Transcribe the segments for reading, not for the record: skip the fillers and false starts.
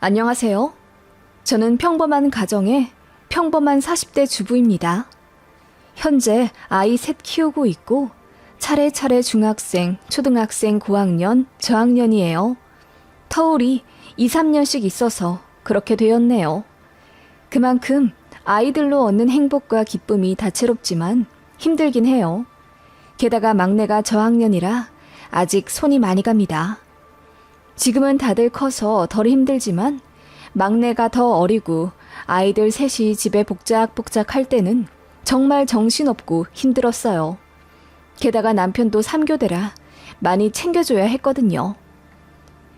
안녕하세요. 저는 평범한 가정의 평범한 40대 주부입니다. 현재 아이 셋 키우고 있고 차례차례 중학생, 초등학생, 고학년, 저학년이에요. 터울이 2, 3년씩 있어서 그렇게 되었네요. 그만큼 아이들로 얻는 행복과 기쁨이 다채롭지만 힘들긴 해요. 게다가 막내가 저학년이라 아직 손이 많이 갑니다. 지금은 다들 커서 덜 힘들지만 막내가 더 어리고 아이들 셋이 집에 복작복작 할 때는 정말 정신없고 힘들었어요. 게다가 남편도 3교대라 많이 챙겨줘야 했거든요.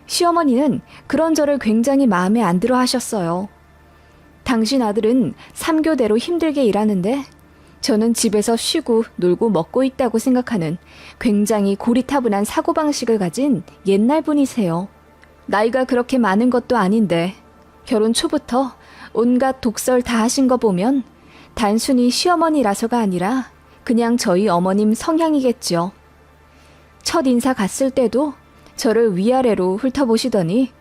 시어머니는 그런 저를 굉장히 마음에 안 들어 하셨어요. 당신 아들은 3교대로 힘들게 일하는데 저는 집에서 쉬고 놀고 먹고 있다고 생각하는 굉장히 고리타분한 사고방식을 가진 옛날 분이세요. 나이가 그렇게 많은 것도 아닌데 결혼 초부터 온갖 독설 다 하신 거 보면 단순히 시어머니라서가 아니라 그냥 저희 어머님 성향이겠죠. 첫 인사 갔을 때도 저를 위아래로 훑어보시더니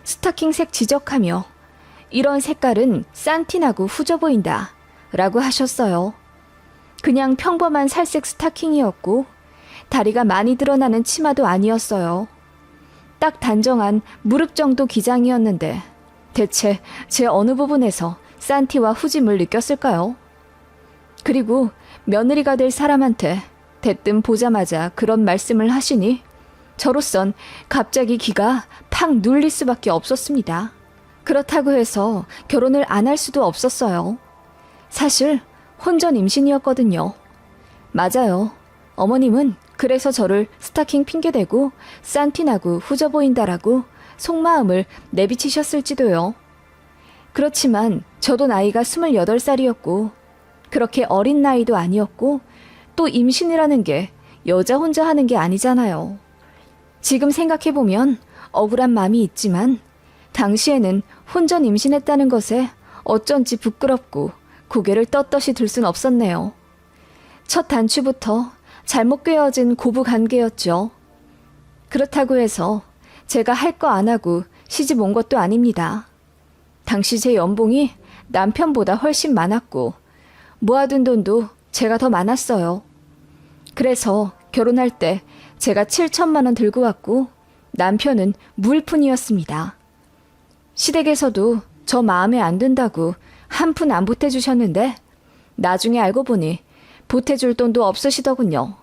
스타킹색 지적하며 이런 색깔은 싼티나고 후져 보인다 라고 하셨어요. 그냥 평범한 살색 스타킹이었고 다리가 많이 드러나는 치마도 아니었어요. 딱 단정한 무릎 정도 기장이었는데 대체 제 어느 부분에서 싼티와 후짐을 느꼈을까요? 그리고 며느리가 될 사람한테 대뜸 보자마자 그런 말씀을 하시니 저로선 갑자기 기가 팍 눌릴 수밖에 없었습니다. 그렇다고 해서 결혼을 안 할 수도 없었어요. 사실 혼전 임신이었거든요. 맞아요. 어머님은 그래서 저를 스타킹 핑계대고 싼티나고 후져 보인다라고 속마음을 내비치셨을지도요. 그렇지만 저도 나이가 28살이었고 그렇게 어린 나이도 아니었고 또 임신이라는 게 여자 혼자 하는 게 아니잖아요. 지금 생각해보면 억울한 마음이 있지만 당시에는 혼전 임신했다는 것에 어쩐지 부끄럽고 고개를 떳떳이 들 순 없었네요. 첫 단추부터 잘못 꿰어진 고부 관계였죠. 그렇다고 해서 제가 할 거 안 하고 시집 온 것도 아닙니다. 당시 제 연봉이 남편보다 훨씬 많았고 모아둔 돈도 제가 더 많았어요. 그래서 결혼할 때 제가 7천만 원 들고 왔고 남편은 무일푼이었습니다. 시댁에서도 저 마음에 안 든다고 한 푼 안 보태주셨는데 나중에 알고 보니 보태줄 돈도 없으시더군요.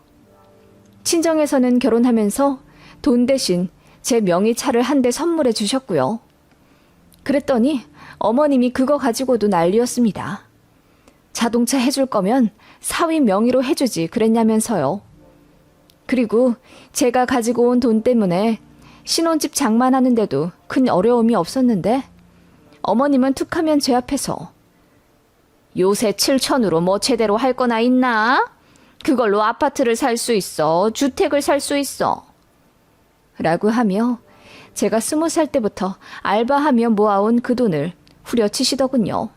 친정에서는 결혼하면서 돈 대신 제 명의차를 한 대 선물해 주셨고요. 그랬더니 어머님이 그거 가지고도 난리였습니다. 자동차 해줄 거면 사위 명의로 해주지 그랬냐면서요. 그리고 제가 가지고 온 돈 때문에 신혼집 장만하는데도 큰 어려움이 없었는데 어머님은 툭하면 제 앞에서 요새 7천으로 뭐 제대로 할 거나 있나? 그걸로 아파트를 살 수 있어. 주택을 살 수 있어. 라고 하며 제가 20살 때부터 알바하며 모아온 그 돈을 후려치시더군요.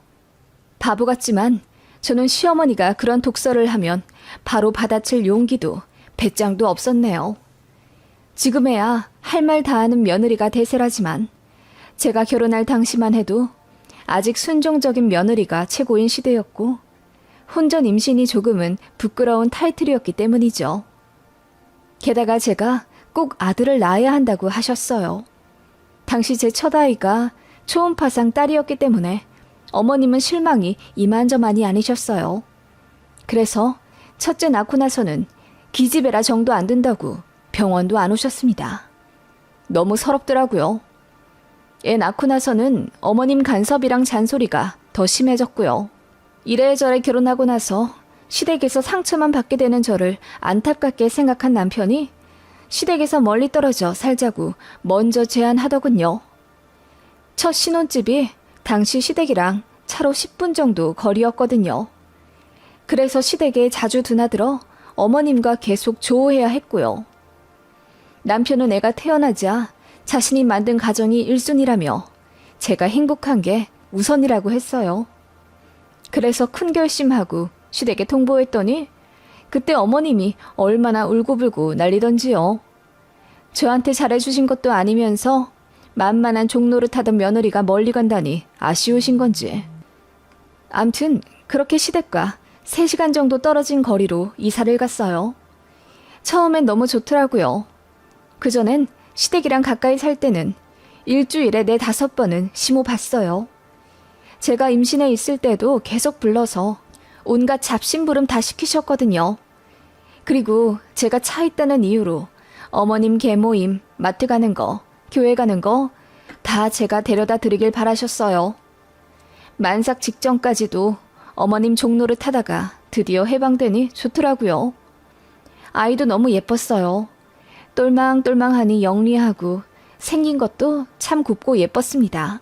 바보 같지만 저는 시어머니가 그런 독설을 하면 바로 받아칠 용기도 배짱도 없었네요. 지금에야 할 말 다 하는 며느리가 대세라지만 제가 결혼할 당시만 해도 아직 순종적인 며느리가 최고인 시대였고 혼전 임신이 조금은 부끄러운 타이틀이었기 때문이죠. 게다가 제가 꼭 아들을 낳아야 한다고 하셨어요. 당시 제 첫아이가 초음파상 딸이었기 때문에 어머님은 실망이 이만저만이 아니셨어요. 그래서 첫째 낳고 나서는 기집애라 정도 안 된다고 병원도 안 오셨습니다. 너무 서럽더라고요. 애 낳고 나서는 어머님 간섭이랑 잔소리가 더 심해졌고요. 이래저래 결혼하고 나서 시댁에서 상처만 받게 되는 저를 안타깝게 생각한 남편이 시댁에서 멀리 떨어져 살자고 먼저 제안하더군요. 첫 신혼집이 당시 시댁이랑 차로 10분 정도 거리였거든요. 그래서 시댁에 자주 드나들어 어머님과 계속 조우해야 했고요. 남편은 애가 태어나자 자신이 만든 가정이 1순위라며 제가 행복한 게 우선이라고 했어요. 그래서 큰 결심하고 시댁에 통보했더니 그때 어머님이 얼마나 울고불고 난리던지요. 저한테 잘해주신 것도 아니면서 만만한 종로를 타던 며느리가 멀리 간다니 아쉬우신 건지. 암튼 그렇게 시댁과 3시간 정도 떨어진 거리로 이사를 갔어요. 처음엔 너무 좋더라고요. 그전엔 시댁이랑 가까이 살 때는 일주일에 4-5번은 시모 봤어요. 제가 임신해 있을 때도 계속 불러서 온갖 잡심부름 다 시키셨거든요. 그리고 제가 차 있다는 이유로 어머님 계모임, 마트 가는 거, 교회 가는 거 다 제가 데려다 드리길 바라셨어요. 만삭 직전까지도 어머님 종로를 타다가 드디어 해방되니 좋더라고요. 아이도 너무 예뻤어요. 똘망똘망하니 영리하고 생긴 것도 참 곱고 예뻤습니다.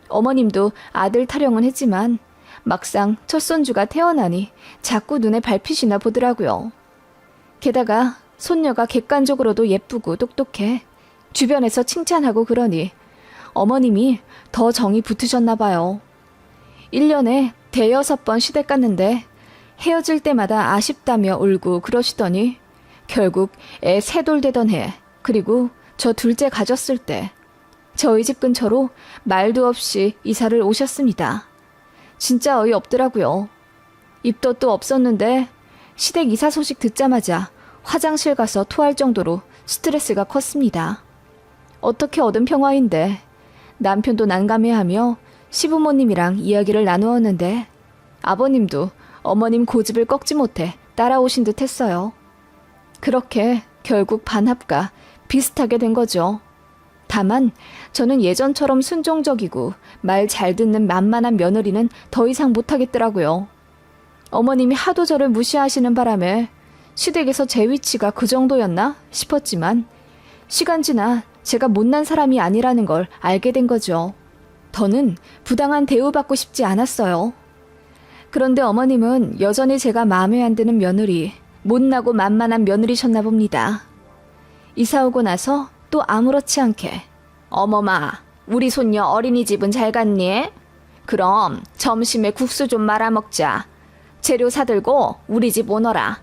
어머님도 아들 타령은 했지만 막상 첫 손주가 태어나니 자꾸 눈에 밟히시나 보더라고요. 게다가 손녀가 객관적으로도 예쁘고 똑똑해 주변에서 칭찬하고 그러니 어머님이 더 정이 붙으셨나 봐요. 1년에 5-6번 시댁 갔는데 헤어질 때마다 아쉽다며 울고 그러시더니 결국 애 3돌 되던 해, 그리고 저 둘째 가졌을 때 저희 집 근처로 말도 없이 이사를 오셨습니다. 진짜 어이없더라고요. 입덧도 없었는데 시댁 이사 소식 듣자마자 화장실 가서 토할 정도로 스트레스가 컸습니다. 어떻게 얻은 평화인데 남편도 난감해하며 시부모님이랑 이야기를 나누었는데 아버님도 어머님 고집을 꺾지 못해 따라오신 듯 했어요. 그렇게 결국 반합과 비슷하게 된 거죠. 다만 저는 예전처럼 순종적이고 말 잘 듣는 만만한 며느리는 더 이상 못하겠더라고요. 어머님이 하도 저를 무시하시는 바람에 시댁에서 제 위치가 그 정도였나 싶었지만 시간 지나 제가 못난 사람이 아니라는 걸 알게 된 거죠. 더는 부당한 대우받고 싶지 않았어요. 그런데 어머님은 여전히 제가 마음에 안 드는 며느리, 못나고 만만한 며느리셨나 봅니다. 이사 오고 나서 또 아무렇지 않게 어머마, 우리 손녀 어린이집은 잘 갔니? 그럼 점심에 국수 좀 말아 먹자. 재료 사들고 우리 집 오너라.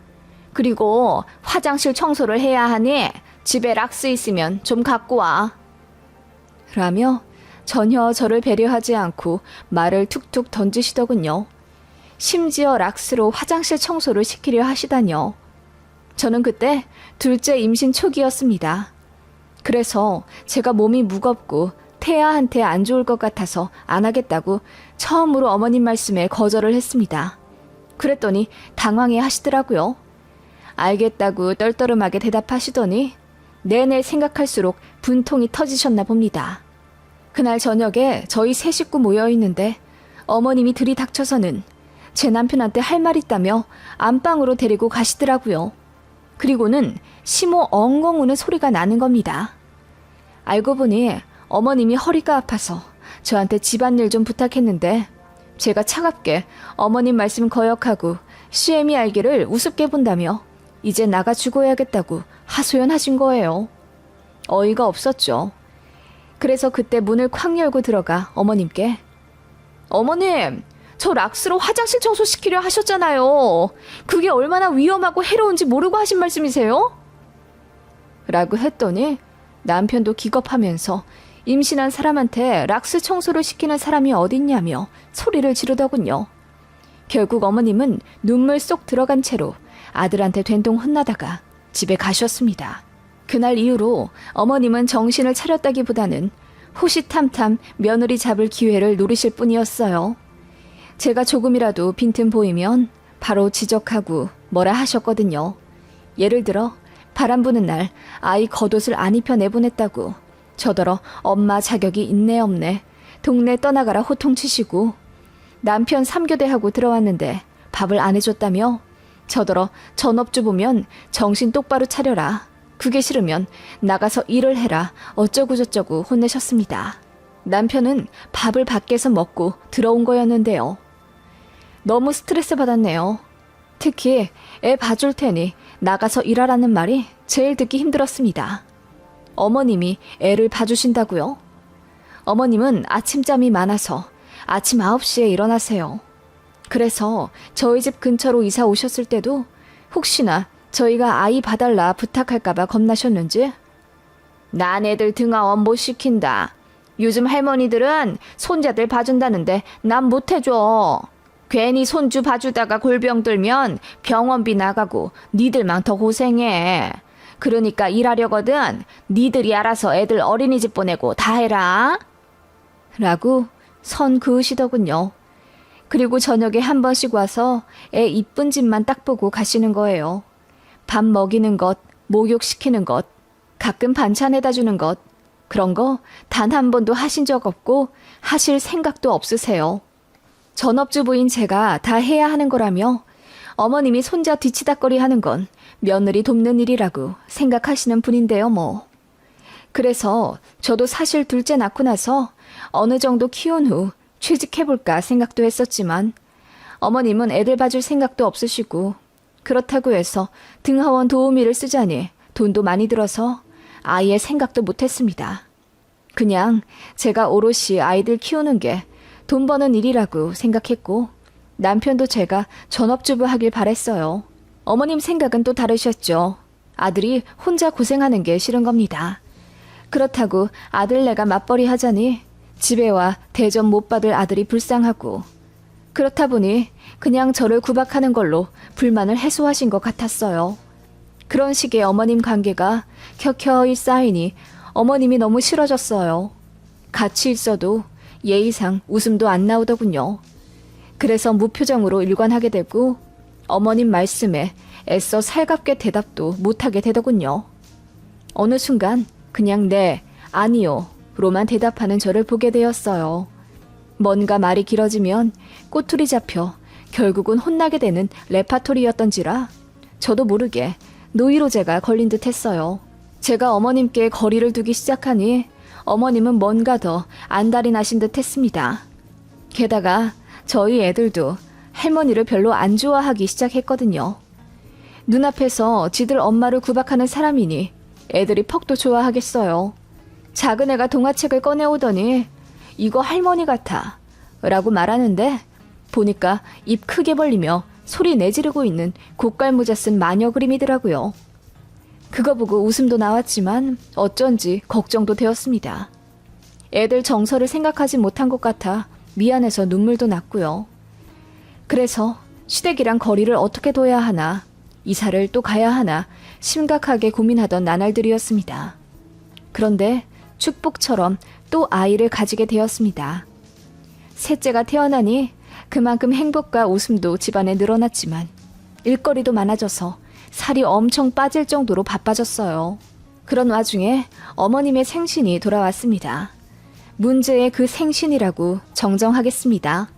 그리고 화장실 청소를 해야 하니 집에 락스 있으면 좀 갖고 와. 라며 전혀 저를 배려하지 않고 말을 툭툭 던지시더군요. 심지어 락스로 화장실 청소를 시키려 하시다뇨. 저는 그때 둘째 임신 초기였습니다. 그래서 제가 몸이 무겁고 태아한테 안 좋을 것 같아서 안 하겠다고 처음으로 어머님 말씀에 거절을 했습니다. 그랬더니 당황해 하시더라고요. 알겠다고 떨떠름하게 대답하시더니 내내 생각할수록 분통이 터지셨나 봅니다. 그날 저녁에 저희 3식구 모여있는데 어머님이 들이닥쳐서는 제 남편한테 할 말 있다며 안방으로 데리고 가시더라고요. 그리고는 시모 엉엉 우는 소리가 나는 겁니다. 알고 보니 어머님이 허리가 아파서 저한테 집안일 좀 부탁했는데 제가 차갑게 어머님 말씀 거역하고 CM이 알기를 우습게 본다며 이제 나가 죽어야겠다고 하소연하신 거예요. 어이가 없었죠. 그래서 그때 문을 콱 열고 들어가 어머님께 어머님, 저 락스로 화장실 청소시키려 하셨잖아요. 그게 얼마나 위험하고 해로운지 모르고 하신 말씀이세요? 라고 했더니 남편도 기겁하면서 임신한 사람한테 락스 청소를 시키는 사람이 어딨냐며 소리를 지르더군요. 결국 어머님은 눈물 쏙 들어간 채로 아들한테 된통 혼나다가 집에 가셨습니다. 그날 이후로 어머님은 정신을 차렸다기보다는 호시탐탐 며느리 잡을 기회를 노리실 뿐이었어요. 제가 조금이라도 빈틈 보이면 바로 지적하고 뭐라 하셨거든요. 예를 들어 바람 부는 날 아이 겉옷을 안 입혀 내보냈다고 저더러 엄마 자격이 있네 없네 동네 떠나가라 호통치시고 남편 3교대하고 들어왔는데 밥을 안 해줬다며 저더러 전업주부면 정신 똑바로 차려라. 그게 싫으면 나가서 일을 해라. 어쩌고저쩌고 혼내셨습니다. 남편은 밥을 밖에서 먹고 들어온 거였는데요. 너무 스트레스 받았네요. 특히 애 봐줄 테니 나가서 일하라는 말이 제일 듣기 힘들었습니다. 어머님이 애를 봐주신다고요? 어머님은 아침잠이 많아서 아침 9시에 일어나세요. 그래서 저희 집 근처로 이사 오셨을 때도 혹시나 저희가 아이 봐달라 부탁할까봐 겁나셨는지 난 애들 등하원 못 시킨다. 요즘 할머니들은 손자들 봐준다는데 난 못해줘. 괜히 손주 봐주다가 골병 들면 병원비 나가고 니들만 더 고생해. 그러니까 일하려거든 니들이 알아서 애들 어린이집 보내고 다 해라. 라고 선 그으시더군요. 그리고 저녁에 한 번씩 와서 애 이쁜 집만 딱 보고 가시는 거예요. 밥 먹이는 것, 목욕시키는 것, 가끔 반찬해다 주는 것, 그런 거 단 한 번도 하신 적 없고 하실 생각도 없으세요. 전업주부인 제가 다 해야 하는 거라며 어머님이 손자 뒤치다꺼리 하는 건 며느리 돕는 일이라고 생각하시는 분인데요, 뭐. 그래서 저도 사실 둘째 낳고 나서 어느 정도 키운 후 취직해볼까 생각도 했었지만 어머님은 애들 봐줄 생각도 없으시고 그렇다고 해서 등하원 도우미를 쓰자니 돈도 많이 들어서 아예 생각도 못했습니다. 그냥 제가 오롯이 아이들 키우는 게 돈 버는 일이라고 생각했고 남편도 제가 전업주부 하길 바랬어요. 어머님 생각은 또 다르셨죠. 아들이 혼자 고생하는 게 싫은 겁니다. 그렇다고 아들네가 맞벌이 하자니 집에 와 대접 못 받을 아들이 불쌍하고 그렇다 보니 그냥 저를 구박하는 걸로 불만을 해소하신 것 같았어요. 그런 식의 어머님 관계가 켜켜이 쌓이니 어머님이 너무 싫어졌어요. 같이 있어도 예의상 웃음도 안 나오더군요. 그래서 무표정으로 일관하게 되고 어머님 말씀에 애써 살갑게 대답도 못하게 되더군요. 어느 순간 그냥 네, 아니요 로만 대답하는 저를 보게 되었어요. 뭔가 말이 길어지면 꼬투리 잡혀 결국은 혼나게 되는 레파토리였던지라 저도 모르게 노이로제가 걸린 듯 했어요. 제가 어머님께 거리를 두기 시작하니 어머님은 뭔가 더 안달이 나신 듯 했습니다. 게다가 저희 애들도 할머니를 별로 안 좋아하기 시작했거든요. 눈앞에서 지들 엄마를 구박하는 사람이니 애들이 퍽도 좋아하겠어요. 작은 애가 동화책을 꺼내오더니 이거 할머니 같아 라고 말하는데 보니까 입 크게 벌리며 소리 내지르고 있는 고깔모자 쓴 마녀 그림이더라고요. 그거 보고 웃음도 나왔지만 어쩐지 걱정도 되었습니다. 애들 정서를 생각하지 못한 것 같아 미안해서 눈물도 났고요. 그래서 시댁이랑 거리를 어떻게 둬야 하나, 이사를 또 가야 하나 심각하게 고민하던 나날들이었습니다. 그런데 축복처럼 또 아이를 가지게 되었습니다. 셋째가 태어나니 그만큼 행복과 웃음도 집안에 늘어났지만 일거리도 많아져서 살이 엄청 빠질 정도로 바빠졌어요. 그런 와중에 어머님의 생신이 돌아왔습니다. 문제의 그 생신이라고 정정하겠습니다.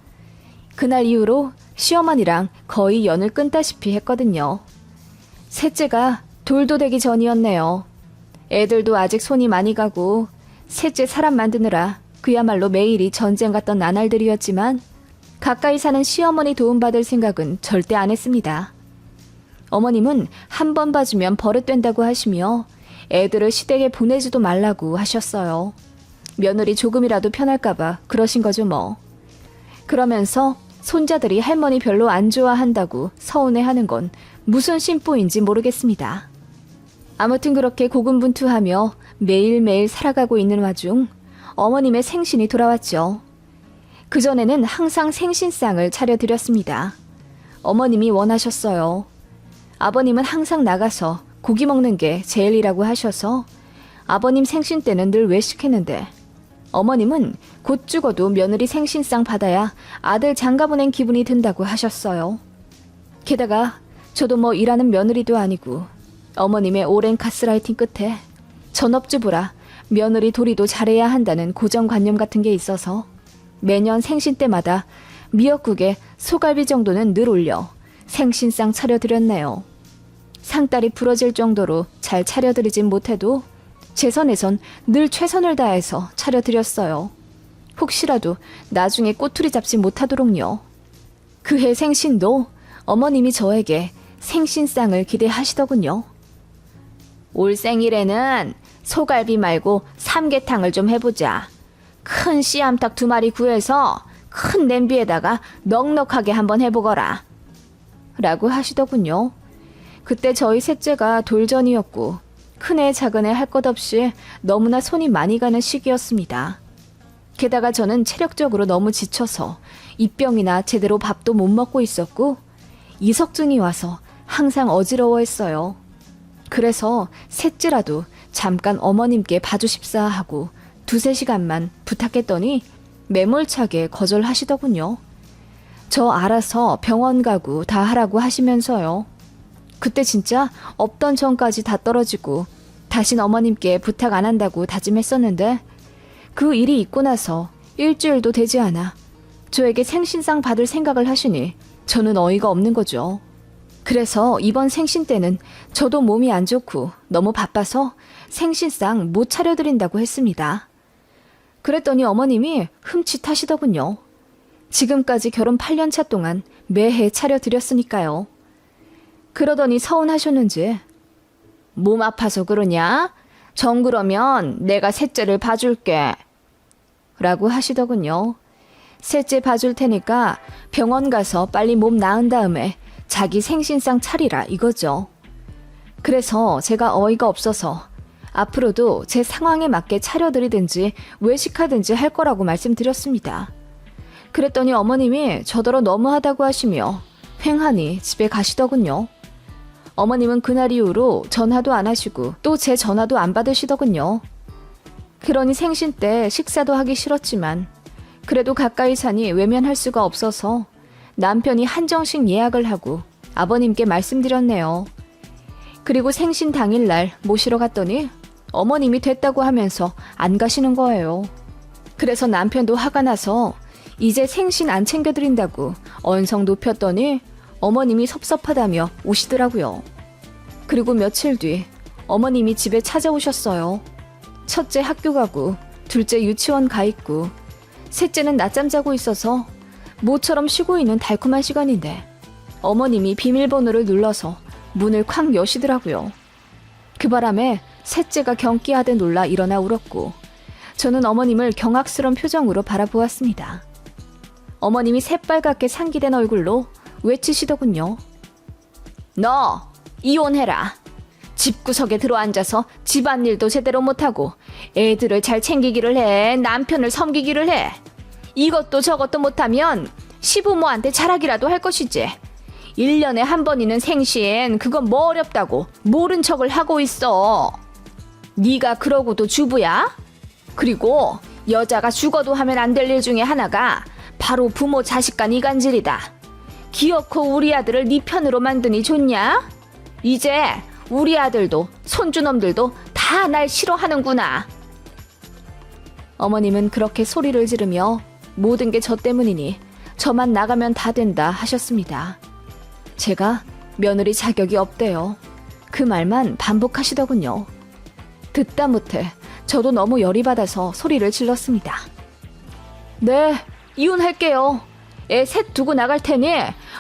그날 이후로 시어머니랑 거의 연을 끊다시피 했거든요. 셋째가 돌도 되기 전이었네요. 애들도 아직 손이 많이 가고 셋째 사람 만드느라 그야말로 매일이 전쟁 같던 나날들이었지만 가까이 사는 시어머니 도움받을 생각은 절대 안 했습니다. 어머님은 한 번 봐주면 버릇된다고 하시며 애들을 시댁에 보내지도 말라고 하셨어요. 며느리 조금이라도 편할까봐 그러신 거죠 뭐. 그러면서 손자들이 할머니 별로 안 좋아한다고 서운해하는 건 무슨 심보인지 모르겠습니다. 아무튼 그렇게 고군분투하며 매일매일 살아가고 있는 와중 어머님의 생신이 돌아왔죠. 그전에는 항상 생신상을 차려드렸습니다. 어머님이 원하셨어요. 아버님은 항상 나가서 고기 먹는 게 제일이라고 하셔서 아버님 생신 때는 늘 외식했는데 어머님은 곧 죽어도 며느리 생신상 받아야 아들 장가보낸 기분이 든다고 하셨어요. 게다가 저도 뭐 일하는 며느리도 아니고 어머님의 오랜 가스라이팅 끝에 전업주부라 며느리 도리도 잘해야 한다는 고정관념 같은 게 있어서 매년 생신 때마다 미역국에 소갈비 정도는 늘 올려 생신상 차려드렸네요. 상다리 부러질 정도로 잘 차려드리진 못해도 제 선에선 늘 최선을 다해서 차려드렸어요. 혹시라도 나중에 꼬투리 잡지 못하도록요. 그해 생신도 어머님이 저에게 생신상을 기대하시더군요. 올 생일에는 소갈비 말고 삼계탕을 좀 해보자. 큰 씨암탉 2마리 구해서 큰 냄비에다가 넉넉하게 한번 해보거라. 라고 하시더군요. 그때 저희 셋째가 돌전이었고 큰애 작은애 할 것 없이 너무나 손이 많이 가는 시기였습니다. 게다가 저는 체력적으로 너무 지쳐서 입병이나 제대로 밥도 못 먹고 있었고 이석증이 와서 항상 어지러워했어요. 그래서 셋째라도 잠깐 어머님께 봐주십사 하고 2-3시간만 부탁했더니 매몰차게 거절하시더군요. 저 알아서 병원 가고 다 하라고 하시면서요. 그때 진짜 없던 정까지 다 떨어지고 다신 어머님께 부탁 안 한다고 다짐했었는데 그 일이 있고 나서 일주일도 되지 않아 저에게 생신상 받을 생각을 하시니 저는 어이가 없는 거죠. 그래서 이번 생신 때는 저도 몸이 안 좋고 너무 바빠서 생신상 못 차려드린다고 했습니다. 그랬더니 어머님이 흠칫하시더군요. 지금까지 결혼 8년차 동안 매해 차려드렸으니까요. 그러더니 서운하셨는지 몸 아파서 그러냐? 정 그러면 내가 셋째를 봐줄게 라고 하시더군요. 셋째 봐줄 테니까 병원 가서 빨리 몸 나은 다음에 자기 생신상 차리라 이거죠. 그래서 제가 어이가 없어서 앞으로도 제 상황에 맞게 차려드리든지 외식하든지 할 거라고 말씀드렸습니다. 그랬더니 어머님이 저더러 너무하다고 하시며 횡하니 집에 가시더군요. 어머님은 그날 이후로 전화도 안 하시고 또 제 전화도 안 받으시더군요. 그러니 생신 때 식사도 하기 싫었지만 그래도 가까이 사니 외면할 수가 없어서 남편이 한정식 예약을 하고 아버님께 말씀드렸네요. 그리고 생신 당일날 모시러 갔더니 어머님이 됐다고 하면서 안 가시는 거예요. 그래서 남편도 화가 나서 이제 생신 안 챙겨드린다고 언성 높였더니 어머님이 섭섭하다며 우시더라고요. 그리고 며칠 뒤 어머님이 집에 찾아오셨어요. 첫째 학교 가고 둘째 유치원 가 있고 셋째는 낮잠 자고 있어서 모처럼 쉬고 있는 달콤한 시간인데 어머님이 비밀번호를 눌러서 문을 쾅 여시더라고요. 그 바람에 셋째가 경기하듯 놀라 일어나 울었고 저는 어머님을 경악스러운 표정으로 바라보았습니다. 어머님이 새빨갛게 상기된 얼굴로 외치시더군요. 너 이혼해라. 집구석에 들어앉아서 집안일도 제대로 못하고 애들을 잘 챙기기를 해. 남편을 섬기기를 해. 이것도 저것도 못하면 시부모한테 자락이라도 할 것이지. 1년에 한 번이는 생신 그건 뭐 어렵다고 모른 척을 하고 있어. 네가 그러고도 주부야? 그리고 여자가 죽어도 하면 안 될 일 중에 하나가 바로 부모 자식 간 이간질이다. 기어코 우리 아들을 네 편으로 만드니 좋냐? 이제 우리 아들도 손주놈들도 다 날 싫어하는구나. 어머님은 그렇게 소리를 지르며 모든 게 저 때문이니 저만 나가면 다 된다 하셨습니다. 제가 며느리 자격이 없대요. 그 말만 반복하시더군요. 듣다 못해 저도 너무 열이 받아서 소리를 질렀습니다. 네, 이혼할게요. 애 셋 두고 나갈 테니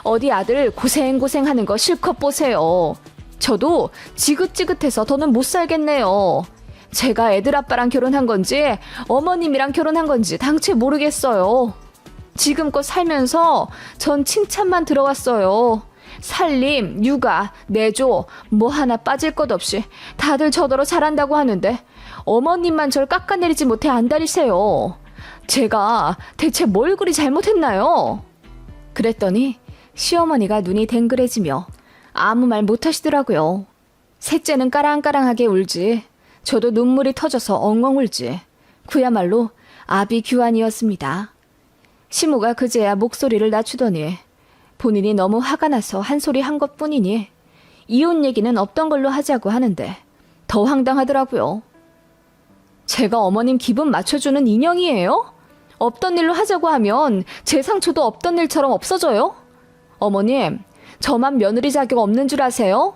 어디 아들 고생하는 거 실컷 보세요. 저도 지긋지긋해서 더는 못 살겠네요. 제가 애들 아빠랑 결혼한 건지 어머님이랑 결혼한 건지 당최 모르겠어요. 지금껏 살면서 전 칭찬만 들어왔어요. 살림, 육아, 내조 뭐 하나 빠질 것 없이 다들 저더러 잘한다고 하는데 어머님만 절 깎아내리지 못해 안달이세요. 제가 대체 뭘 그리 잘못했나요? 그랬더니 시어머니가 눈이 댕그레지며 아무 말 못하시더라고요. 셋째는 까랑까랑하게 울지 저도 눈물이 터져서 엉엉 울지 그야말로 아비규환이었습니다. 시모가 그제야 목소리를 낮추더니 본인이 너무 화가 나서 한 소리 한 것뿐이니 이혼 얘기는 없던 걸로 하자고 하는데 더 황당하더라고요. 제가 어머님 기분 맞춰주는 인형이에요? 없던 일로 하자고 하면 제 상처도 없던 일처럼 없어져요? 어머님, 저만 며느리 자격 없는 줄 아세요?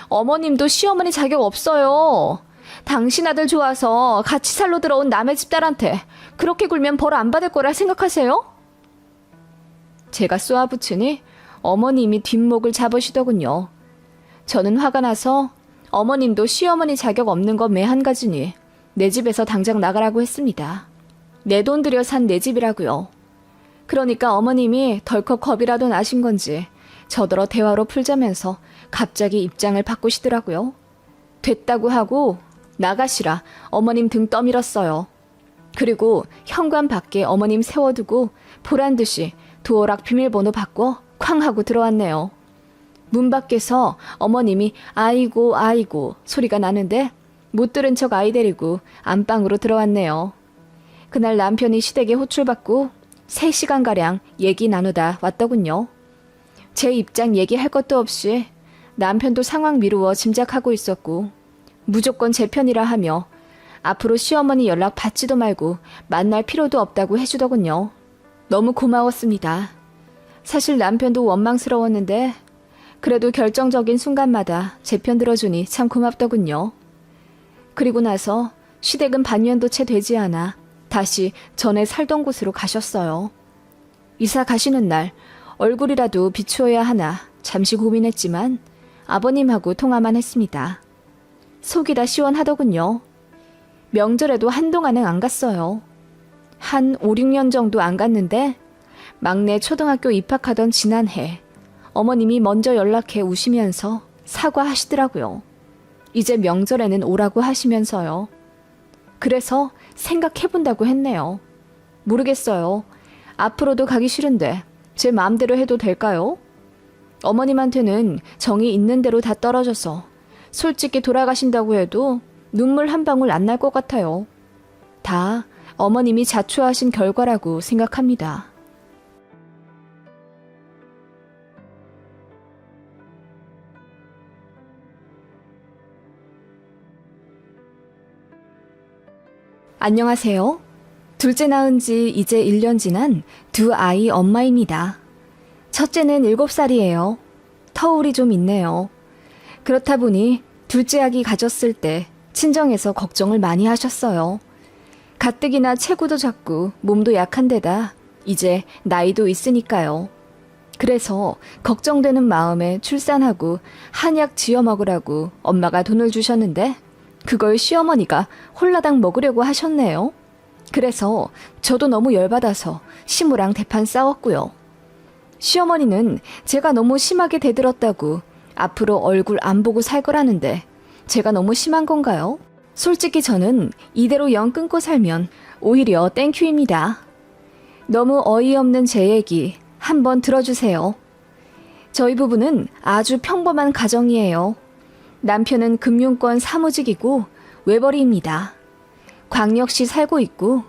어머님도 시어머니 자격 없어요. 당신 아들 좋아서 같이 살러 들어온 남의 집 딸한테 그렇게 굴면 벌 안 받을 거라 생각하세요? 제가 쏘아붙이니 어머님이 뒷목을 잡으시더군요. 저는 화가 나서 어머님도 시어머니 자격 없는 거 매한 가지니 내 집에서 당장 나가라고 했습니다. 내 돈 들여 산 내 집이라고요. 그러니까 어머님이 덜컥 겁이라도 나신 건지 저더러 대화로 풀자면서 갑자기 입장을 바꾸시더라고요. 됐다고 하고 나가시라 어머님 등 떠밀었어요. 그리고 현관 밖에 어머님 세워두고 보란듯이 도어락 비밀번호 바꿔 쾅 하고 들어왔네요. 문 밖에서 어머님이 아이고 아이고 소리가 나는데 못 들은 척 아이 데리고 안방으로 들어왔네요. 그날 남편이 시댁에 호출받고 3시간가량 얘기 나누다 왔더군요. 제 입장 얘기할 것도 없이 남편도 상황 미루어 짐작하고 있었고 무조건 제 편이라 하며 앞으로 시어머니 연락 받지도 말고 만날 필요도 없다고 해주더군요. 너무 고마웠습니다. 사실 남편도 원망스러웠는데 그래도 결정적인 순간마다 제 편 들어주니 참 고맙더군요. 그리고 나서 시댁은 반년도 채 되지 않아 다시 전에 살던 곳으로 가셨어요. 이사 가시는 날 얼굴이라도 비추어야 하나 잠시 고민했지만 아버님하고 통화만 했습니다. 속이 다 시원하더군요. 명절에도 한동안은 안 갔어요. 한 5, 6년 정도 안 갔는데 막내 초등학교 입학하던 지난해 어머님이 먼저 연락해 우시면서 사과하시더라고요. 이제 명절에는 오라고 하시면서요. 그래서 생각해본다고 했네요. 모르겠어요. 앞으로도 가기 싫은데 제 마음대로 해도 될까요? 어머님한테는 정이 있는 대로 다 떨어져서 솔직히 돌아가신다고 해도 눈물 한 방울 안 날 것 같아요. 다 어머님이 자초하신 결과라고 생각합니다. 안녕하세요. 둘째 낳은 지 이제 1년 지난 두 아이 엄마입니다. 첫째는 7살이에요. 터울이 좀 있네요. 그렇다 보니 둘째 아기 가졌을 때 친정에서 걱정을 많이 하셨어요. 가뜩이나 체구도 작고 몸도 약한 데다 이제 나이도 있으니까요. 그래서 걱정되는 마음에 출산하고 한약 지어 먹으라고 엄마가 돈을 주셨는데 그걸 시어머니가 홀라당 먹으려고 하셨네요. 그래서 저도 너무 열받아서 시모랑 대판 싸웠고요. 시어머니는 제가 너무 심하게 대들었다고 앞으로 얼굴 안 보고 살 거라는데 제가 너무 심한 건가요? 솔직히 저는 이대로 영 끊고 살면 오히려 땡큐입니다. 너무 어이없는 제 얘기 한번 들어주세요. 저희 부부는 아주 평범한 가정이에요. 남편은 금융권 사무직이고 외벌이입니다. 광역시 살고 있고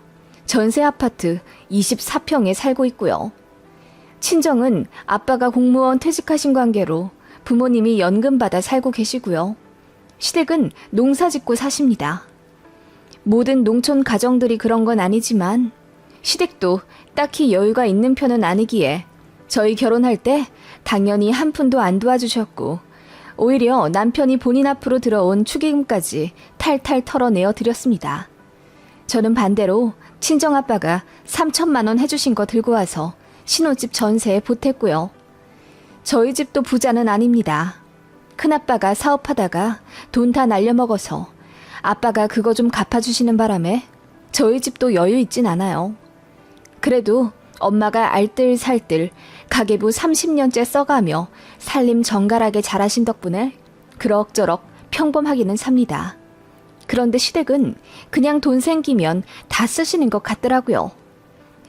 전세 아파트 24평에 살고 있고요. 친정은 아빠가 공무원 퇴직하신 관계로 부모님이 연금 받아 살고 계시고요. 시댁은 농사 짓고 사십니다. 모든 농촌 가정들이 그런 건 아니지만 시댁도 딱히 여유가 있는 편은 아니기에 저희 결혼할 때 당연히 한 푼도 안 도와주셨고 오히려 남편이 본인 앞으로 들어온 축의금까지 탈탈 털어내어 드렸습니다. 저는 반대로 친정아빠가 3천만 원 해주신 거 들고 와서 신혼집 전세에 보탰고요. 저희 집도 부자는 아닙니다. 큰아빠가 사업하다가 돈 다 날려먹어서 아빠가 그거 좀 갚아주시는 바람에 저희 집도 여유 있진 않아요. 그래도 엄마가 알뜰살뜰 가계부 30년째 써가며 살림 정갈하게 잘하신 덕분에 그럭저럭 평범하기는 삽니다. 그런데 시댁은 그냥 돈 생기면 다 쓰시는 것 같더라고요.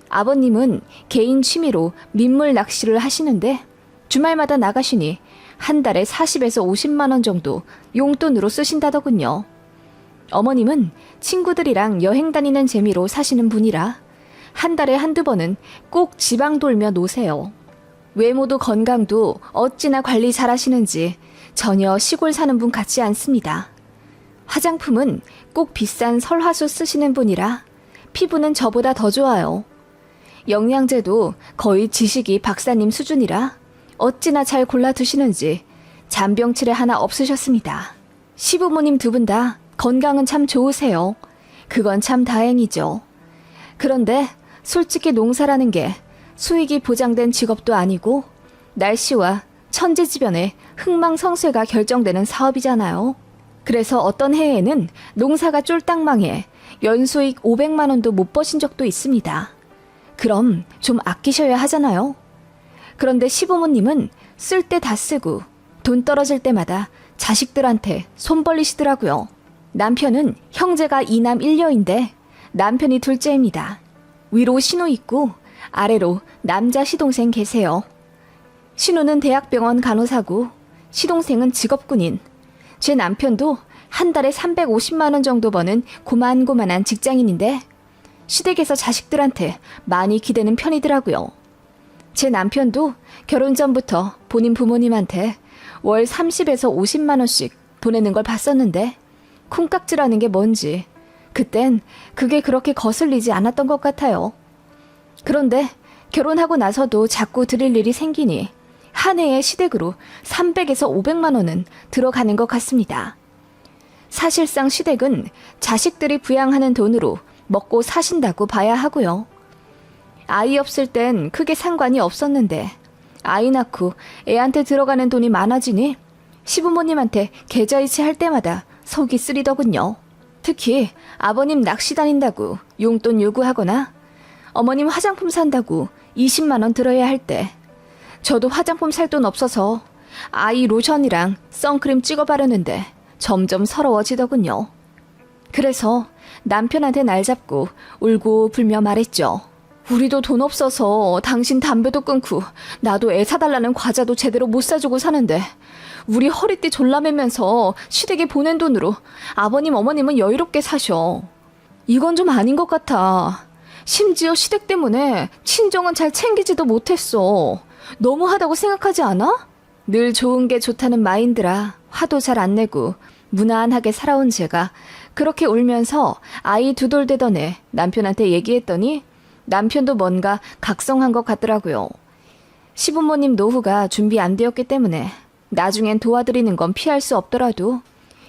아버님은 개인 취미로 민물 낚시를 하시는데 주말마다 나가시니 한 달에 40에서 50만 원 정도 용돈으로 쓰신다더군요. 어머님은 친구들이랑 여행 다니는 재미로 사시는 분이라 한 달에 한두 번은 꼭 지방 돌며 노세요. 외모도 건강도 어찌나 관리 잘하시는지 전혀 시골 사는 분 같지 않습니다. 화장품은 꼭 비싼 설화수 쓰시는 분이라 피부는 저보다 더 좋아요. 영양제도 거의 지식이 박사님 수준이라 어찌나 잘 골라 드시는지 잔병치레 하나 없으셨습니다. 시부모님 두 분 다 건강은 참 좋으세요. 그건 참 다행이죠. 그런데 솔직히 농사라는 게 수익이 보장된 직업도 아니고 날씨와 천재지변의 흥망성쇠가 결정되는 사업이잖아요. 그래서 어떤 해에는 농사가 쫄딱 망해 연수익 500만 원도 못 버신 적도 있습니다. 그럼 좀 아끼셔야 하잖아요. 그런데 시부모님은 쓸 때 다 쓰고 돈 떨어질 때마다 자식들한테 손 벌리시더라고요. 남편은 형제가 2남 1녀인데 남편이 둘째입니다. 위로 신우 있고 아래로 남자 시동생 계세요. 신우는 대학병원 간호사고 시동생은 직업군인. 제 남편도 한 달에 350만 원 정도 버는 고만고만한 직장인인데 시댁에서 자식들한테 많이 기대는 편이더라고요. 제 남편도 결혼 전부터 본인 부모님한테 월 30에서 50만 원씩 보내는 걸 봤었는데 콩깍지라는 게 뭔지 그땐 그게 그렇게 거슬리지 않았던 것 같아요. 그런데 결혼하고 나서도 자꾸 드릴 일이 생기니 한 해에 시댁으로 300에서 500만 원은 들어가는 것 같습니다. 사실상 시댁은 자식들이 부양하는 돈으로 먹고 사신다고 봐야 하고요. 아이 없을 땐 크게 상관이 없었는데 아이 낳고 애한테 들어가는 돈이 많아지니 시부모님한테 계좌이체 할 때마다 속이 쓰리더군요. 특히 아버님 낚시 다닌다고 용돈 요구하거나 어머님 화장품 산다고 20만 원 들어야 할 때 저도 화장품 살 돈 없어서 아이 로션이랑 선크림 찍어 바르는데 점점 서러워지더군요. 그래서 남편한테 날 잡고 울고 불며 말했죠. 우리도 돈 없어서 당신 담배도 끊고 나도 애 사달라는 과자도 제대로 못 사주고 사는데 우리 허리띠 졸라매면서 시댁에 보낸 돈으로 아버님 어머님은 여유롭게 사셔. 이건 좀 아닌 것 같아. 심지어 시댁 때문에 친정은 잘 챙기지도 못했어. 너무하다고 생각하지 않아? 늘 좋은 게 좋다는 마인드라 화도 잘 안 내고 무난하게 살아온 제가 그렇게 울면서 아이 두돌대던 애 남편한테 얘기했더니 남편도 뭔가 각성한 것 같더라고요. 시부모님 노후가 준비 안 되었기 때문에 나중엔 도와드리는 건 피할 수 없더라도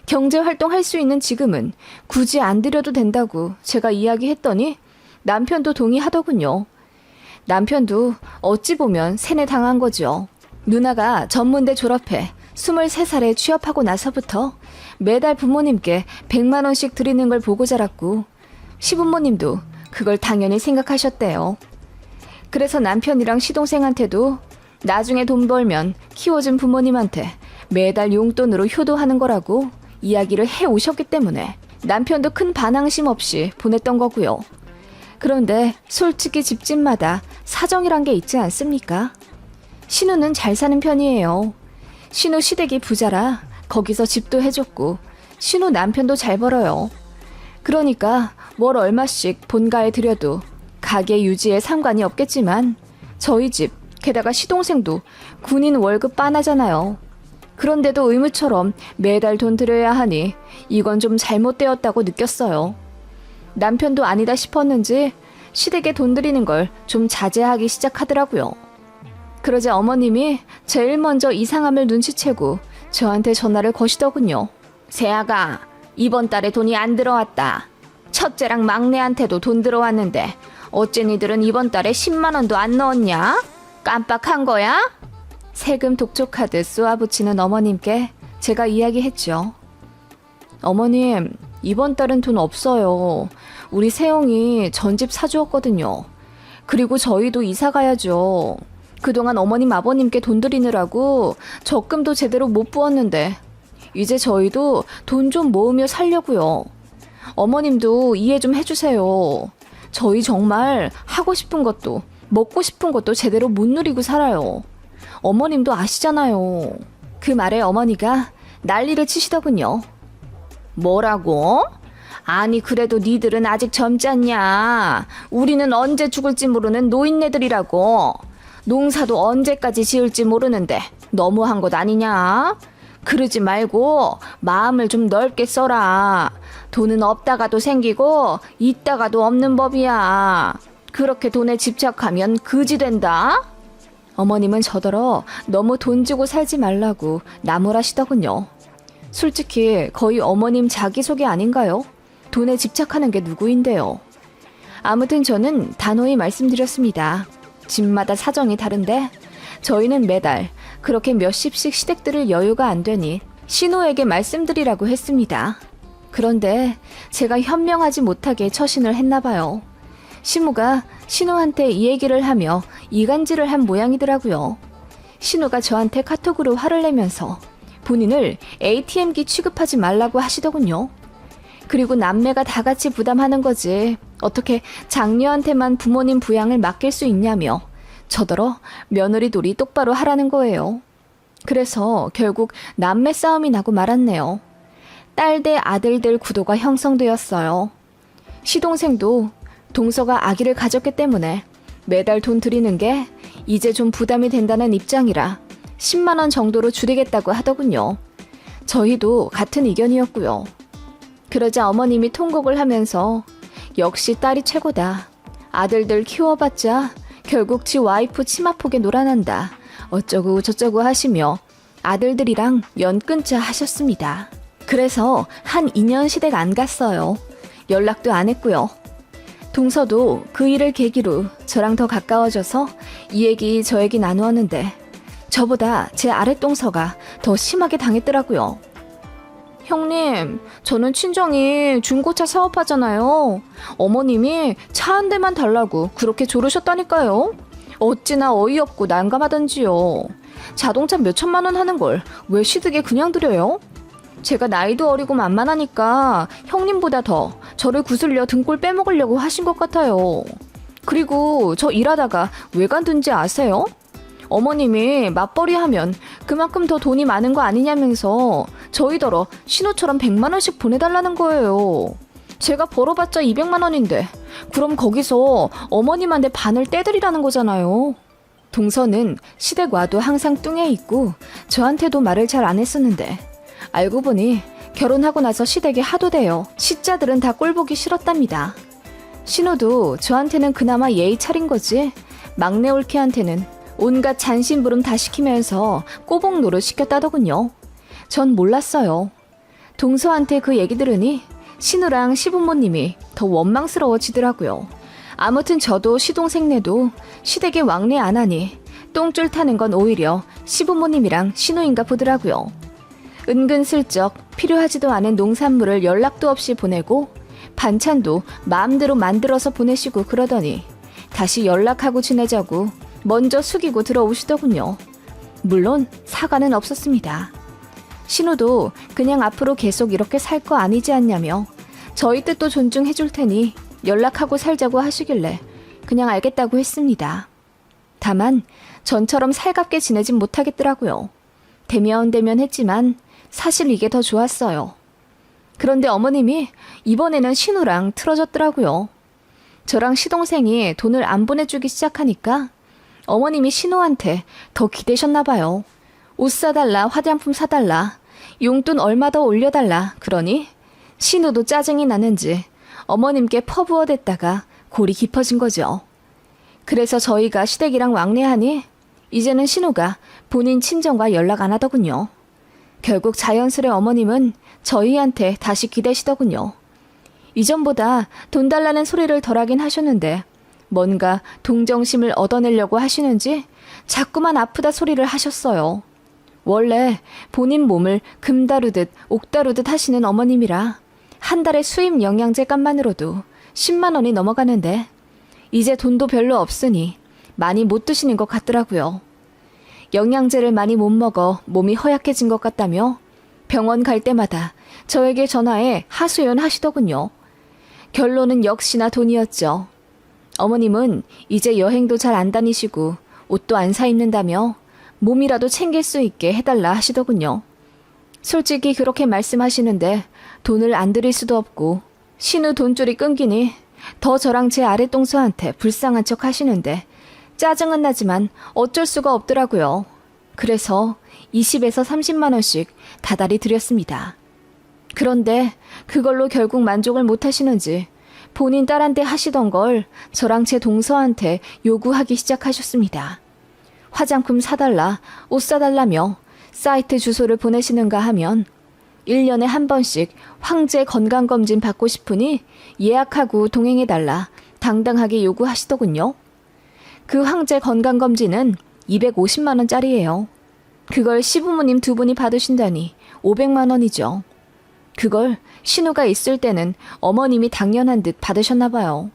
경제활동 할 수 있는 지금은 굳이 안 드려도 된다고 제가 이야기했더니 남편도 동의하더군요. 남편도 어찌 보면 세뇌당한 거죠. 누나가 전문대 졸업해 23살에 취업하고 나서부터 매달 부모님께 100만 원씩 드리는 걸 보고 자랐고 시부모님도 그걸 당연히 생각하셨대요. 그래서 남편이랑 시동생한테도 나중에 돈 벌면 키워준 부모님한테 매달 용돈으로 효도하는 거라고 이야기를 해오셨기 때문에 남편도 큰 반항심 없이 보냈던 거고요. 그런데 솔직히 집집마다 사정이란 게 있지 않습니까? 신우는 잘 사는 편이에요. 신우 시댁이 부자라 거기서 집도 해줬고 신우 남편도 잘 벌어요. 그러니까 월 얼마씩 본가에 들여도 가게 유지에 상관이 없겠지만 저희 집 게다가 시동생도 군인 월급 빠나잖아요. 그런데도 의무처럼 매달 돈 들여야 하니 이건 좀 잘못되었다고 느꼈어요. 남편도 아니다 싶었는지 시댁에 돈 들이는 걸 좀 자제하기 시작하더라고요. 그러자 어머님이 제일 먼저 이상함을 눈치채고 저한테 전화를 거시더군요. 세아가 이번 달에 돈이 안 들어왔다. 첫째랑 막내한테도 돈 들어왔는데 어째 니들은 이번 달에 10만 원도 안 넣었냐? 깜빡한 거야? 세금 독촉하듯 쏘아붙이는 어머님께 제가 이야기했죠. 어머님, 이번 달은 돈 없어요. 우리 세영이 전집 사주었거든요. 그리고 저희도 이사 가야죠. 그동안 어머님 아버님께 돈 드리느라고 적금도 제대로 못 부었는데 이제 저희도 돈 좀 모으며 살려고요. 어머님도 이해 좀 해주세요. 저희 정말 하고 싶은 것도 먹고 싶은 것도 제대로 못 누리고 살아요. 어머님도 아시잖아요. 그 말에 어머니가 난리를 치시더군요. 뭐라고? 아니 그래도 니들은 아직 젊지 않냐. 우리는 언제 죽을지 모르는 노인네들이라고. 농사도 언제까지 지을지 모르는데 너무한 것 아니냐? 그러지 말고 마음을 좀 넓게 써라. 돈은 없다가도 생기고 있다가도 없는 법이야. 그렇게 돈에 집착하면 그지 된다. 어머님은 저더러 너무 돈 주고 살지 말라고 나무라시더군요. 솔직히 거의 어머님 자기소개 아닌가요? 돈에 집착하는 게 누구인데요. 아무튼 저는 단호히 말씀드렸습니다. 집마다 사정이 다른데 저희는 매달 그렇게 몇십씩 시댁 들을 여유가 안 되니 신우에게 말씀드리라고 했습니다. 그런데 제가 현명하지 못하게 처신을 했나 봐요. 시무가 신우한테 이 얘기를 하며 이간질을 한 모양이더라고요. 신우가 저한테 카톡으로 화를 내면서 본인을 ATM기 취급하지 말라고 하시더군요. 그리고 남매가 다 같이 부담하는 거지 어떻게 장녀한테만 부모님 부양을 맡길 수 있냐며 저더러 며느리 놀이 똑바로 하라는 거예요. 그래서 결국 남매 싸움이 나고 말았네요. 딸 대 아들들 구도가 형성되었어요. 시동생도 동서가 아기를 가졌기 때문에 매달 돈 드리는 게 이제 좀 부담이 된다는 입장이라 10만 원 정도로 줄이겠다고 하더군요. 저희도 같은 의견이었고요. 그러자 어머님이 통곡을 하면서 역시 딸이 최고다. 아들들 키워봤자 결국 지 와이프 치마폭에 놀아난다. 어쩌고 저쩌고 하시며 아들들이랑 연 끊자 하셨습니다. 그래서 한 2년 시댁 안 갔어요. 연락도 안 했고요. 동서도 그 일을 계기로 저랑 더 가까워져서 이 얘기 저 얘기 나누었는데 저보다 제 아랫동서가 더 심하게 당했더라고요. 형님, 저는 친정이 중고차 사업하잖아요. 어머님이 차 한 대만 달라고 그렇게 조르셨다니까요. 어찌나 어이없고 난감하던지요. 자동차 몇 천만 원 하는 걸 왜 시댁에 그냥 드려요? 제가 나이도 어리고 만만하니까 형님보다 더 저를 구슬려 등골 빼먹으려고 하신 것 같아요. 그리고 저 일하다가 왜 간둔지 아세요? 어머님이 맞벌이 하면 그만큼 더 돈이 많은 거 아니냐면서 저희더러 신우처럼 100만 원씩 보내달라는 거예요. 제가 벌어봤자 200만 원인데 그럼 거기서 어머님한테 반을 떼드리라는 거잖아요. 동서는 시댁 와도 항상 뚱해 있고 저한테도 말을 잘 안 했었는데 알고 보니 결혼하고 나서 시댁에 하도 돼요. 시자들은 다 꼴보기 싫었답니다. 신우도 저한테는 그나마 예의 차린 거지 막내 올케한테는 온갖 잔심부름 다 시키면서 꼬복 노릇 시켰다더군요. 전 몰랐어요. 동서한테 그 얘기 들으니 신우랑 시부모님이 더 원망스러워지더라고요. 아무튼 저도 시동생네도 시댁에 왕래 안 하니 똥줄 타는 건 오히려 시부모님이랑 신우인가 보더라고요. 은근슬쩍 필요하지도 않은 농산물을 연락도 없이 보내고 반찬도 마음대로 만들어서 보내시고 그러더니 다시 연락하고 지내자고 먼저 숙이고 들어오시더군요. 물론 사과는 없었습니다. 신우도 그냥 앞으로 계속 이렇게 살 거 아니지 않냐며 저희 뜻도 존중해 줄 테니 연락하고 살자고 하시길래 그냥 알겠다고 했습니다. 다만 전처럼 살갑게 지내진 못하겠더라고요. 대면 했지만 사실 이게 더 좋았어요. 그런데 어머님이 이번에는 신우랑 틀어졌더라고요. 저랑 시동생이 돈을 안 보내주기 시작하니까 어머님이 신우한테 더 기대셨나 봐요. 옷 사달라, 화장품 사달라, 용돈 얼마 더 올려달라 그러니 신우도 짜증이 나는지 어머님께 퍼부어댔다가 골이 깊어진 거죠. 그래서 저희가 시댁이랑 왕래하니 이제는 신우가 본인 친정과 연락 안 하더군요. 결국 자연스레 어머님은 저희한테 다시 기대시더군요. 이전보다 돈 달라는 소리를 덜하긴 하셨는데 뭔가 동정심을 얻어내려고 하시는지 자꾸만 아프다 소리를 하셨어요. 원래 본인 몸을 금 다루듯 옥 다루듯 하시는 어머님이라 한 달에 수입 영양제 값만으로도 10만 원이 넘어가는데 이제 돈도 별로 없으니 많이 못 드시는 것 같더라고요. 영양제를 많이 못 먹어 몸이 허약해진 것 같다며 병원 갈 때마다 저에게 전화해 하소연 하시더군요. 결론은 역시나 돈이었죠. 어머님은 이제 여행도 잘 안 다니시고 옷도 안 사 입는다며 몸이라도 챙길 수 있게 해달라 하시더군요. 솔직히 그렇게 말씀하시는데 돈을 안 드릴 수도 없고 신우 돈줄이 끊기니 더 저랑 제 아랫동서한테 불쌍한 척 하시는데 짜증은 나지만 어쩔 수가 없더라고요. 그래서 20에서 30만 원씩 다달이 드렸습니다. 그런데 그걸로 결국 만족을 못 하시는지 본인 딸한테 하시던 걸 저랑 제 동서한테 요구하기 시작하셨습니다. 화장품 사달라, 옷 사달라며 사이트 주소를 보내시는가 하면 1년에 한 번씩 황제 건강검진 받고 싶으니 예약하고 동행해달라 당당하게 요구하시더군요. 그 황제 건강검진은 250만 원짜리예요. 그걸 시부모님 두 분이 받으신다니 500만 원이죠. 그걸 신우가 있을 때는 어머님이 당연한 듯 받으셨나 봐요.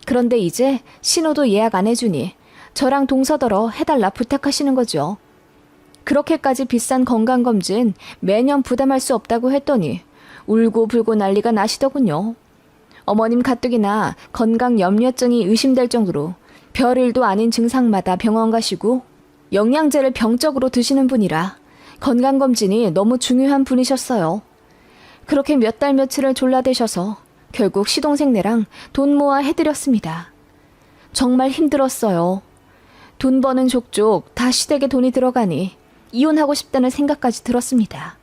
그런데 이제 신우도 예약 안 해주니 저랑 동서더러 해달라 부탁하시는 거죠. 그렇게까지 비싼 건강검진 매년 부담할 수 없다고 했더니 울고 불고 난리가 나시더군요. 어머님 가뜩이나 건강 염려증이 의심될 정도로 별일도 아닌 증상마다 병원 가시고 영양제를 병적으로 드시는 분이라 건강검진이 너무 중요한 분이셨어요. 그렇게 몇 달 며칠을 졸라대셔서 결국 시동생네랑 돈 모아 해드렸습니다. 정말 힘들었어요. 돈 버는 족족 다 시댁에 돈이 들어가니 이혼하고 싶다는 생각까지 들었습니다.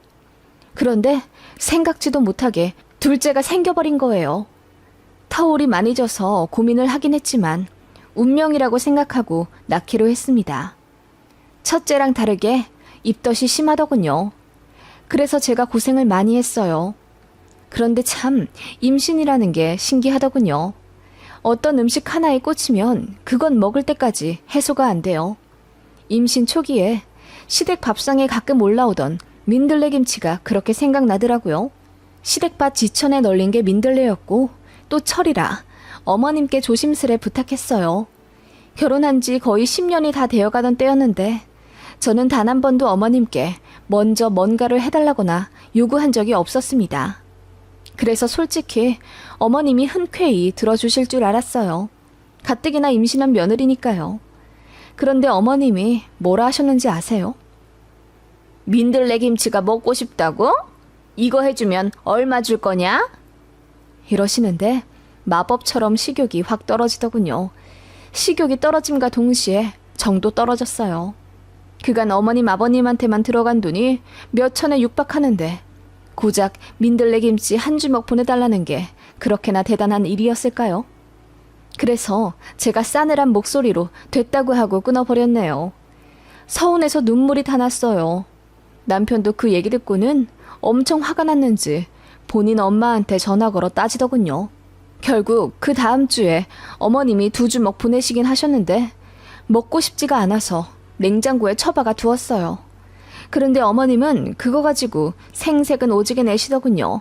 그런데 생각지도 못하게 둘째가 생겨버린 거예요. 타올이 많이 져서 고민을 하긴 했지만 운명이라고 생각하고 낳기로 했습니다. 첫째랑 다르게 입덧이 심하더군요. 그래서 제가 고생을 많이 했어요. 그런데 참 임신이라는 게 신기하더군요. 어떤 음식 하나에 꽂히면 그건 먹을 때까지 해소가 안 돼요. 임신 초기에 시댁 밥상에 가끔 올라오던 민들레김치가 그렇게 생각나더라고요. 시댁밭 지천에 널린 게 민들레였고 또 철이라 어머님께 조심스레 부탁했어요. 결혼한 지 거의 10년이 다 되어가던 때였는데 저는 단 한 번도 어머님께 먼저 뭔가를 해달라거나 요구한 적이 없었습니다. 그래서 솔직히 어머님이 흔쾌히 들어주실 줄 알았어요. 가뜩이나 임신한 며느리니까요. 그런데 어머님이 뭐라 하셨는지 아세요? 민들레김치가 먹고 싶다고? 이거 해주면 얼마 줄 거냐? 이러시는데 마법처럼 식욕이 확 떨어지더군요. 식욕이 떨어짐과 동시에 정도 떨어졌어요. 그간 어머님 아버님한테만 들어간 돈이 몇 천에 육박하는데 고작 민들레김치 한 주먹 보내달라는 게 그렇게나 대단한 일이었을까요? 그래서 제가 싸늘한 목소리로 됐다고 하고 끊어버렸네요. 서운해서 눈물이 다 났어요. 남편도 그 얘기 듣고는 엄청 화가 났는지 본인 엄마한테 전화 걸어 따지더군요. 결국 그 다음 주에 어머님이 2주먹 보내시긴 하셨는데 먹고 싶지가 않아서 냉장고에 처박아 두었어요. 그런데 어머님은 그거 가지고 생색은 오지게 내시더군요.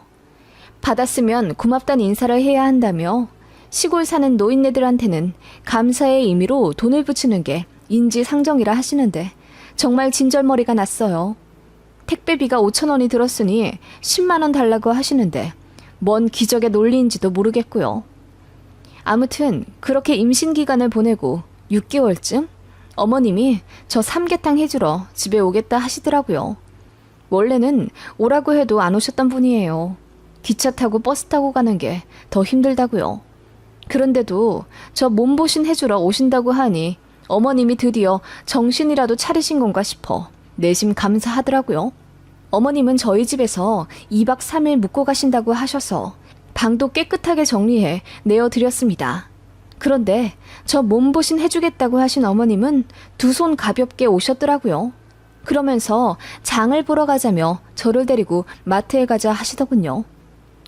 받았으면 고맙다는 인사를 해야 한다며 시골 사는 노인네들한테는 감사의 의미로 돈을 붙이는 게 인지상정이라 하시는데 정말 진절머리가 났어요. 택배비가 5,000원이 들었으니 10만 원 달라고 하시는데 뭔 기적의 논리인지도 모르겠고요. 아무튼 그렇게 임신 기간을 보내고 6개월쯤 어머님이 저 삼계탕 해주러 집에 오겠다 하시더라고요. 원래는 오라고 해도 안 오셨던 분이에요. 기차 타고 버스 타고 가는 게 더 힘들다고요. 그런데도 저 몸보신 해주러 오신다고 하니 어머님이 드디어 정신이라도 차리신 건가 싶어 내심 감사하더라고요. 어머님은 저희 집에서 2박 3일 묵고 가신다고 하셔서 방도 깨끗하게 정리해 내어드렸습니다. 그런데 저 몸보신 해주겠다고 하신 어머님은 2손 가볍게 오셨더라고요. 그러면서 장을 보러 가자며 저를 데리고 마트에 가자 하시더군요.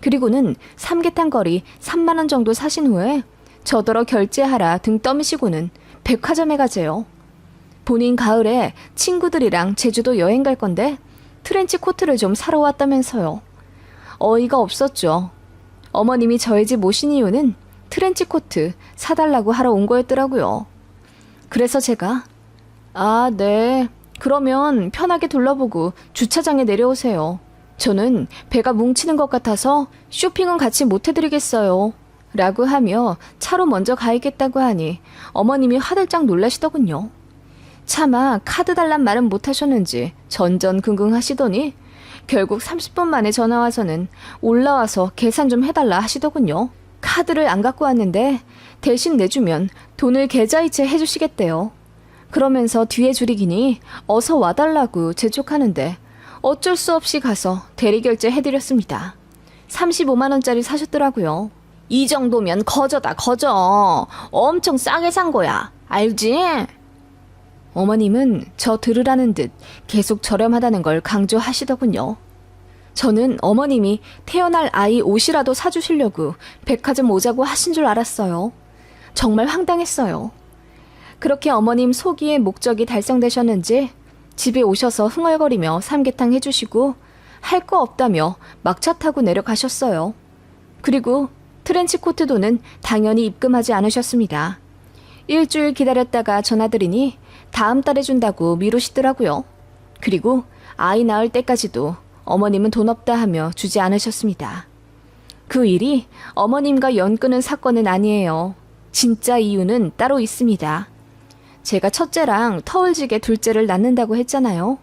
그리고는 삼계탕 거리 3만 원 정도 사신 후에 저더러 결제하라 등 떠미시고는 백화점에 가재요. 본인 가을에 친구들이랑 제주도 여행 갈 건데 트렌치 코트를 좀 사러 왔다면서요. 어이가 없었죠. 어머님이 저희 집 오신 이유는 트렌치 코트 사달라고 하러 온 거였더라고요. 그래서 제가 아, 네. 그러면 편하게 둘러보고 주차장에 내려오세요. 저는 배가 뭉치는 것 같아서 쇼핑은 같이 못 해드리겠어요. 라고 하며 차로 먼저 가야겠다고 하니 어머님이 화들짝 놀라시더군요. 차마 카드 달란 말은 못하셨는지 전전긍긍 하시더니 결국 30분 만에 전화와서는 올라와서 계산 좀 해달라 하시더군요. 카드를 안 갖고 왔는데 대신 내주면 돈을 계좌이체 해주시겠대요. 그러면서 뒤에 줄이기니 어서 와달라고 재촉하는데 어쩔 수 없이 가서 대리결제 해드렸습니다. 35만 원짜리 사셨더라고요. 이 정도면 거저다 거저. 엄청 싸게 산 거야. 알지? 어머님은 저 들으라는 듯 계속 저렴하다는 걸 강조하시더군요. 저는 어머님이 태어날 아이 옷이라도 사주시려고 백화점 오자고 하신 줄 알았어요. 정말 황당했어요. 그렇게 어머님 소기의 목적이 달성되셨는지 집에 오셔서 흥얼거리며 삼계탕 해주시고 할 거 없다며 막차 타고 내려가셨어요. 그리고 트렌치코트 돈은 당연히 입금하지 않으셨습니다. 일주일 기다렸다가 전화드리니 다음 달에 준다고 미루시더라고요. 그리고 아이 낳을 때까지도 어머님은 돈 없다 하며 주지 않으셨습니다. 그 일이 어머님과 연끄는 사건은 아니에요. 진짜 이유는 따로 있습니다. 제가 첫째랑 터울지게 둘째를 낳는다고 했잖아요.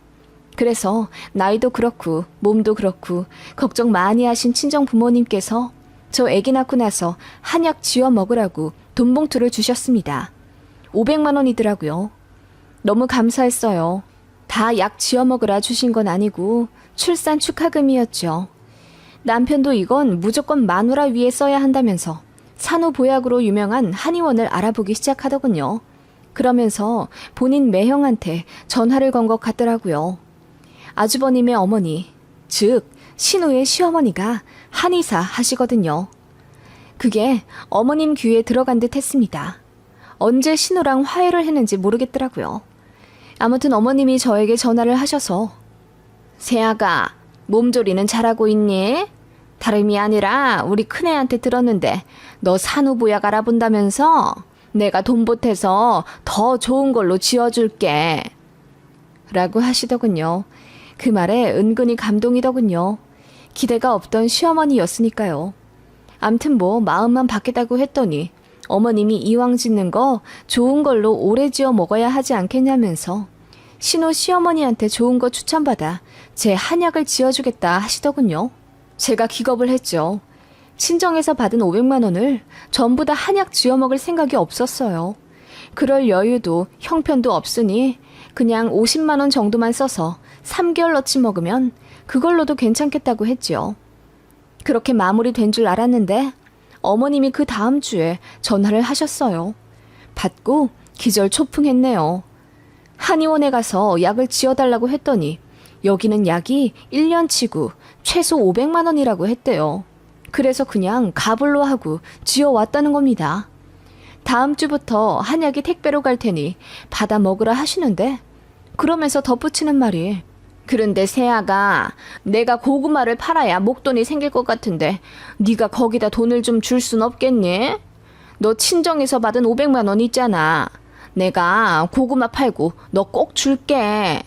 그래서 나이도 그렇고 몸도 그렇고 걱정 많이 하신 친정 부모님께서 저 아기 낳고 나서 한약 지어 먹으라고 돈 봉투를 주셨습니다. 500만 원이더라고요. 너무 감사했어요. 다 약 지어 먹으라 주신 건 아니고 출산 축하금이었죠. 남편도 이건 무조건 마누라 위에 써야 한다면서 산후보약으로 유명한 한의원을 알아보기 시작하더군요. 그러면서 본인 매형한테 전화를 건 것 같더라고요. 아주버님의 어머니, 즉 신우의 시어머니가 한의사 하시거든요. 그게 어머님 귀에 들어간 듯 했습니다. 언제 신우랑 화해를 했는지 모르겠더라고요. 아무튼 어머님이 저에게 전화를 하셔서 세아가 몸조리는 잘하고 있니? 다름이 아니라 우리 큰애한테 들었는데 너 산후보약 알아본다면서 내가 돈 보태서 더 좋은 걸로 지어줄게 라고 하시더군요. 그 말에 은근히 감동이더군요. 기대가 없던 시어머니였으니까요. 암튼 뭐 마음만 바뀌다고 했더니 어머님이 이왕 짓는 거 좋은 걸로 오래 지어 먹어야 하지 않겠냐면서 신우 시어머니한테 좋은 거 추천받아 제 한약을 지어주겠다 하시더군요. 제가 기겁을 했죠. 친정에서 받은 500만 원을 전부 다 한약 지어 먹을 생각이 없었어요. 그럴 여유도 형편도 없으니 그냥 50만 원 정도만 써서 3개월어치 먹으면 그걸로도 괜찮겠다고 했지요. 그렇게 마무리된 줄 알았는데 어머님이 그 다음 주에 전화를 하셨어요. 받고 기절초풍했네요. 한의원에 가서 약을 지어달라고 했더니 여기는 약이 1년치고 최소 500만 원이라고 했대요. 그래서 그냥 가불로 하고 지어왔다는 겁니다. 다음 주부터 한약이 택배로 갈 테니 받아 먹으라 하시는데 그러면서 덧붙이는 말이 그런데 세아가 내가 고구마를 팔아야 목돈이 생길 것 같은데 네가 거기다 돈을 좀 줄 순 없겠니? 너 친정에서 받은 500만 원 있잖아. 내가 고구마 팔고 너 꼭 줄게.